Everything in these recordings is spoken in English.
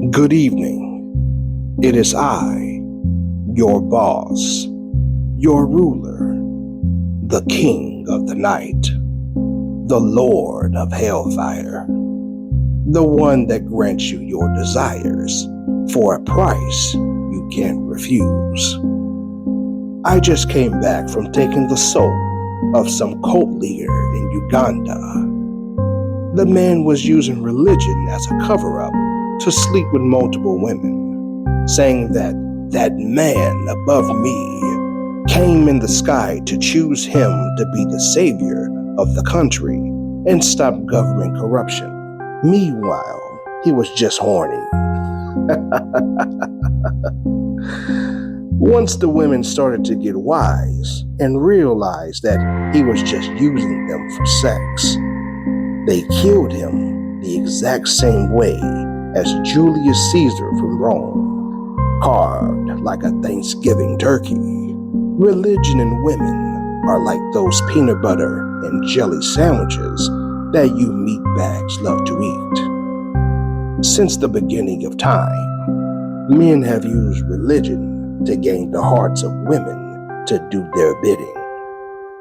Good evening. It is I, your boss, your ruler, the king of the night, the lord of hellfire, the one that grants you your desires for a price you can't refuse. I just came back from taking the soul of some cult leader in Uganda. The man was using religion as a cover-up to sleep with multiple women, saying that man above me came in the sky to choose him to be the savior of the country and stop government corruption. Meanwhile, he was just horny. Once the women started to get wise and realized that he was just using them for sex, they killed him the exact same way as Julius Caesar from Rome, carved like a Thanksgiving turkey. Religion and women are like those peanut butter and jelly sandwiches that you meatbags love to eat. Since the beginning of time, men have used religion to gain the hearts of women to do their bidding.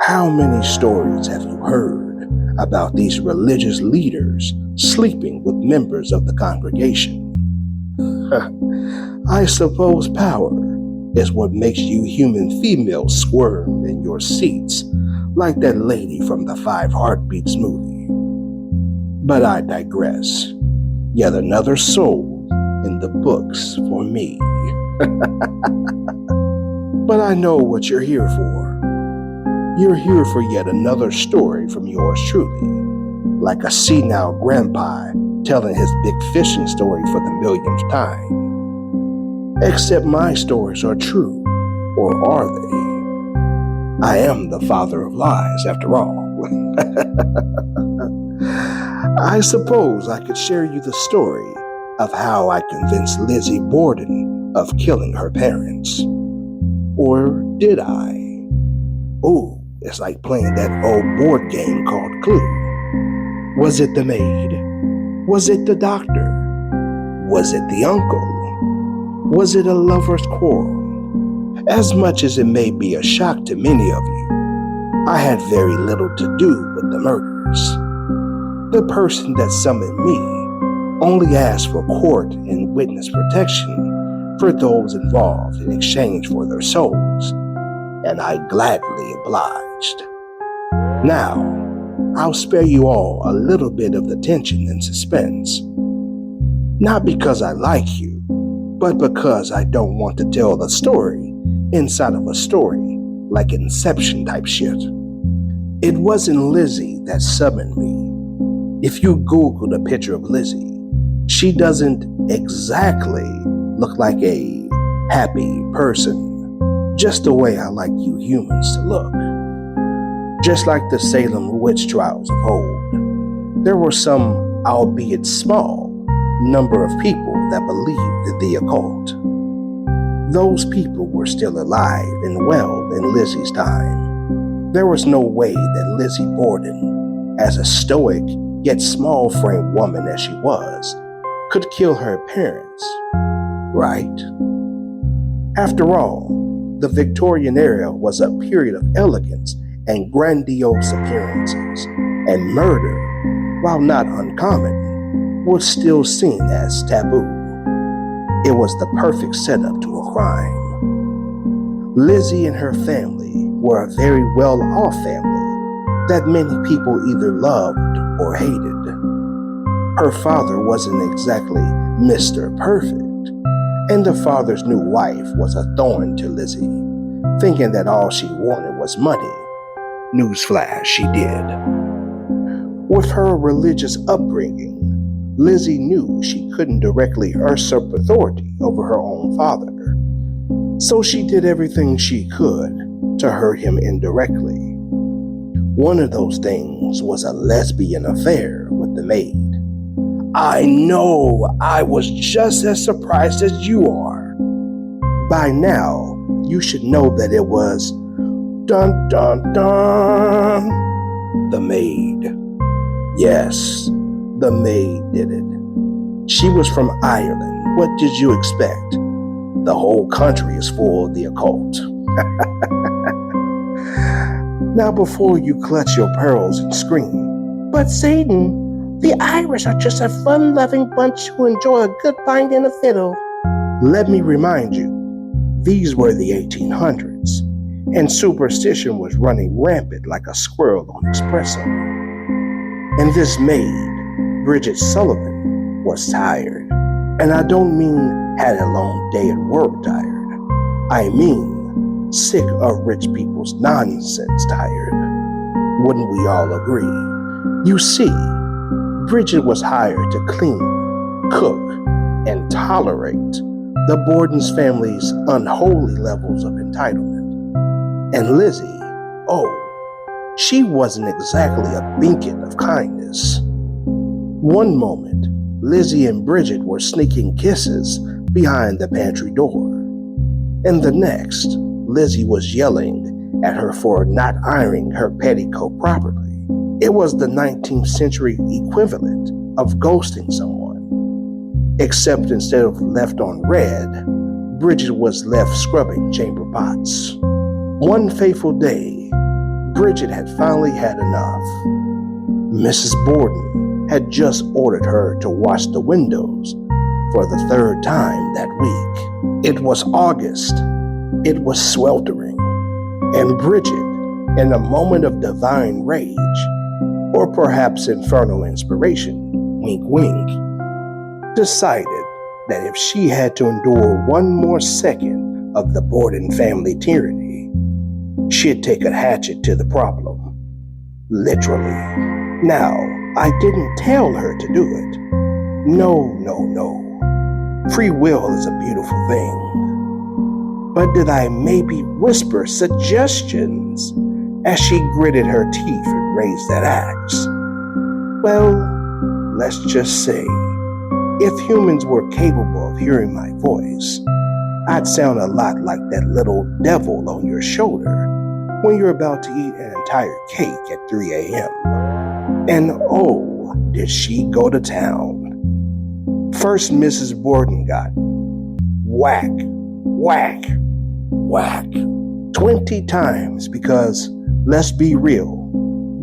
How many stories have you heard about these religious leaders sleeping with members of the congregation? I suppose power is what makes you human females squirm in your seats like that lady from the 5 Heartbeats movie. But I digress. Yet another soul in the books for me. But I know what you're here for. You're here for yet another story from yours truly, like a senile grandpa telling his big fishing story for the millionth time. Except my stories are true, or are they? I am the father of lies, after all. I suppose I could share you the story of how I convinced Lizzie Borden of killing her parents. Or did I? Ooh, it's like playing that old board game called Clue. Was it the maid? Was it the doctor? Was it the uncle? Was it a lover's quarrel? As much as it may be a shock to many of you, I had very little to do with the murders. The person that summoned me only asked for court and witness protection for those involved in exchange for their souls, and I gladly obliged. Now, I'll spare you all a little bit of the tension and suspense. Not because I like you, but because I don't want to tell the story inside of a story like Inception type shit. It wasn't Lizzie that summoned me. If you Googled a picture of Lizzie, she doesn't exactly look like a happy person. Just the way I like you humans to look. Just like the Salem witch trials of old, there were some, albeit small, number of people that believed in the occult. Those people were still alive and well in Lizzie's time. There was no way that Lizzie Borden, as a stoic yet small-framed woman as she was, could kill her parents, right? After all, the Victorian-era was a period of elegance and grandiose appearances, and murder, while not uncommon, was still seen as taboo. It was the perfect setup to a crime. Lizzie and her family were a very well-off family that many people either loved or hated. Her father wasn't exactly Mr. Perfect, and the father's new wife was a thorn to Lizzie, thinking that all she wanted was money. Newsflash, she did. With her religious upbringing, Lizzie knew she couldn't directly usurp authority over her own father, so she did everything she could to hurt him indirectly. One of those things was a lesbian affair with the maid. I know, I was just as surprised as you are. By now, you should know that it was dun dun dun, the maid. Yes, the maid did it. She was from Ireland. What did you expect? The whole country is full of the occult. Now before you clutch your pearls and scream, "But Satan, the Irish are just a fun-loving bunch who enjoy a good pint and a fiddle." Let me remind you, these were the 1800s, and superstition was running rampant like a squirrel on espresso. And this maid, Bridget Sullivan, was tired. And I don't mean had a long day at work tired. I mean sick of rich people's nonsense tired. Wouldn't we all agree? You see, Bridget was hired to clean, cook, and tolerate the Borden's family's unholy levels of entitlement. And Lizzie, oh, she wasn't exactly a beacon of kindness. One moment, Lizzie and Bridget were sneaking kisses behind the pantry door. And the next, Lizzie was yelling at her for not ironing her petticoat properly. It was the 19th century equivalent of ghosting someone. Except instead of left on red, Bridget was left scrubbing chamber pots. One fateful day, Bridget had finally had enough. Mrs. Borden had just ordered her to wash the windows for the third time that week. It was August. It was sweltering. And Bridget, in a moment of divine rage, or perhaps infernal inspiration, wink wink, decided that if she had to endure one more second of the Borden family tyranny, she'd take a hatchet to the problem. Literally. Now, I didn't tell her to do it. No. Free will is a beautiful thing. But did I maybe whisper suggestions as she gritted her teeth and raised that axe? Well, let's just say, if humans were capable of hearing my voice, I'd sound a lot like that little devil on your shoulder when you're about to eat an entire cake at 3 a.m. And oh, did she go to town. First, Mrs. Borden got whack, 20 times because, let's be real,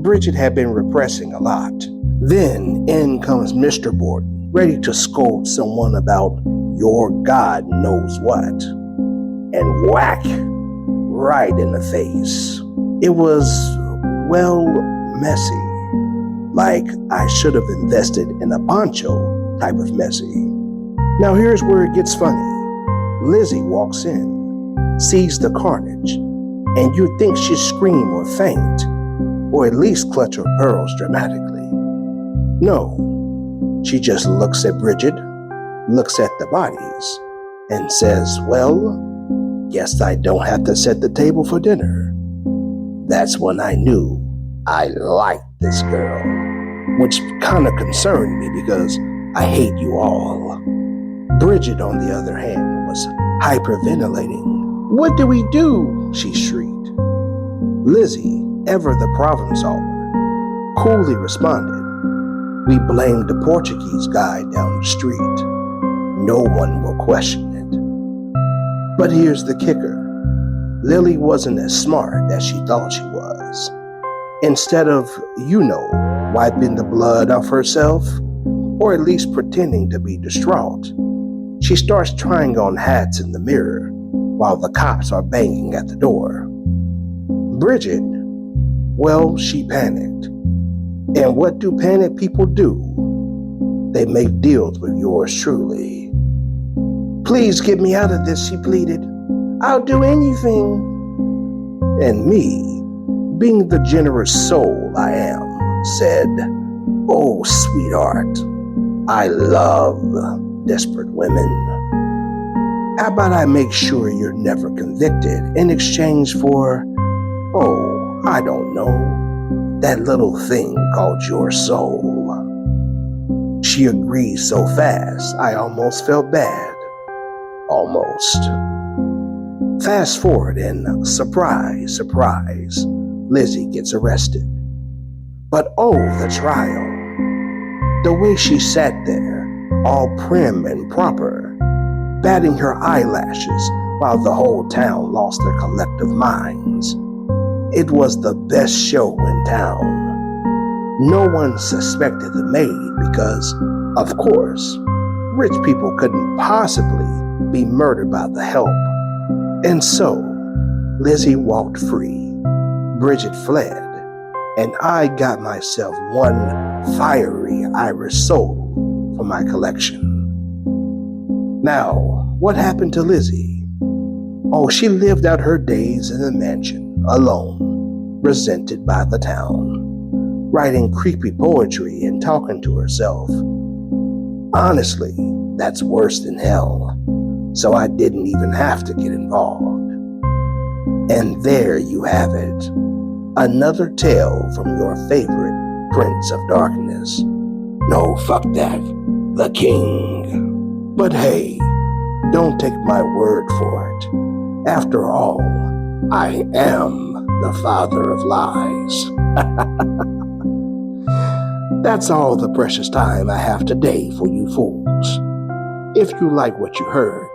Bridget had been repressing a lot. Then in comes Mr. Borden, ready to scold someone about your God knows what. And whack, right in the face. It was, well, messy. Like I should have invested in a poncho type of messy. Now here's where it gets funny. Lizzie walks in, sees the carnage, and you'd think she'd scream or faint, or at least clutch her pearls dramatically. No, she just looks at Bridget, looks at the bodies, and says, well, guess I don't have to set the table for dinner. That's when I knew I liked this girl, which kind of concerned me because I hate you all. Bridget, on the other hand, was hyperventilating. What do we do? She shrieked. Lizzie, ever the problem solver, coolly responded, we blamed the Portuguese guy down the street. No one will question it. But here's the kicker. Lily wasn't as smart as she thought she was. Instead of, wiping the blood off herself, or at least pretending to be distraught, she starts trying on hats in the mirror while the cops are banging at the door. Bridget, well, she panicked. And what do panicked people do? They make deals with yours truly. Please get me out of this, she pleaded. I'll do anything. And me, being the generous soul I am, said, oh, sweetheart, I love desperate women. How about I make sure you're never convicted in exchange for, oh, I don't know, that little thing called your soul? She agreed so fast, I almost felt bad. Almost. Fast forward and surprise, Lizzie gets arrested. But oh, the trial. The way she sat there, all prim and proper, batting her eyelashes while the whole town lost their collective minds. It was the best show in town. No one suspected the maid because, of course, rich people couldn't possibly be murdered by the help. And so, Lizzie walked free, Bridget fled, and I got myself one fiery Irish soul for my collection. Now, what happened to Lizzie? Oh, she lived out her days in a mansion, alone, resented by the town, writing creepy poetry and talking to herself. Honestly, that's worse than hell, so I didn't even have to get involved. And there you have it, another tale from your favorite Prince of Darkness. No, fuck that, the King. But hey, don't take my word for it. After all, I am the father of lies. That's all the precious time I have today for you fools. If you like what you heard,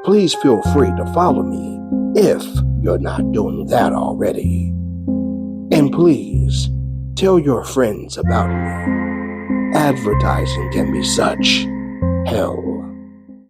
please feel free to follow me if you're not doing that already. And please tell your friends about me. Advertising can be such hell.